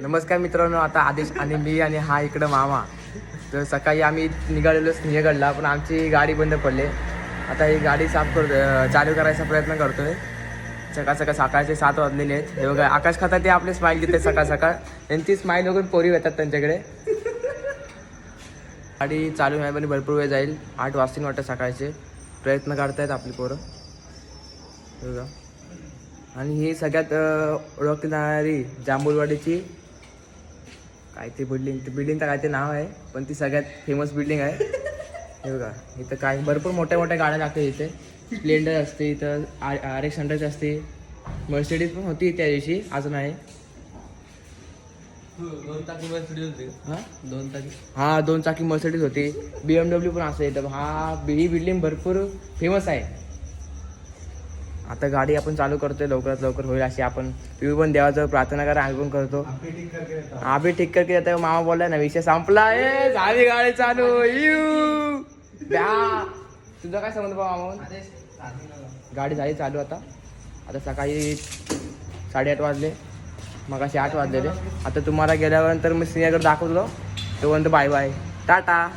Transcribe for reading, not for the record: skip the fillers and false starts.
नमस्कार मित्रांनो, आता आदेश आणि मी आणि हा इकडं मामा. तर सकाळी आम्ही निघालेलो सिंहगडला, पण आमची गाडी बंद पडली. आता ही गाडी साफ चालू करायचा प्रयत्न करतोय. सकाळचे 7 वाजलेले आहेत. हे बघा आकाश खाता ते आपले स्माईल देते सकाळ सकाळ. त्यांची स्माईल बघून पोरी येतात त्यांच्याकडे. गाडी चालू आहे पण भरपूर वेळ जाईल. 8 वाजतील वाटतं सकाळचे. प्रयत्न करतायत आपली पोरं. हे बघा. आणि ही सगळ्यात ओळखणारी जांभूळवाडीची काय ती बिल्डिंगचं काय ते नाव आहे, पण ती सगळ्यात फेमस बिल्डिंग आहे. हे बघा इथं काय भरपूर मोठ्या मोठ्या गाड्या लागतात. इथे स्प्लेंडर असते, इथं RX100 असते, मर्सिडीज पण होती त्या दिवशी, अजून आहे. 2 चाकी मर्सिडीज होती. हां 2 चाकी मर्सिडीज होती. BMW पण असते इथं. ही बिल्डिंग भरपूर फेमस आहे. आता गाडी आपण चालू करतोय, लवकरात लवकर होईल अशी आपण तुम्ही पण देवाचं प्रार्थना करा. आम्ही पण करतो. आम्ही ठीक करके येतो. मामा बोललाय ना विषय संपला. झाली गाडी चालू. तुझा काय संबंध मामा? गाडी झाली चालू. आता सकाळी 8:30 वाजले, मग असे 8 वाजलेले. आता तुम्हाला गेल्यानंतर मी सिंहगड दाखवतो. तोपर्यंत बाय बाय, टाटा.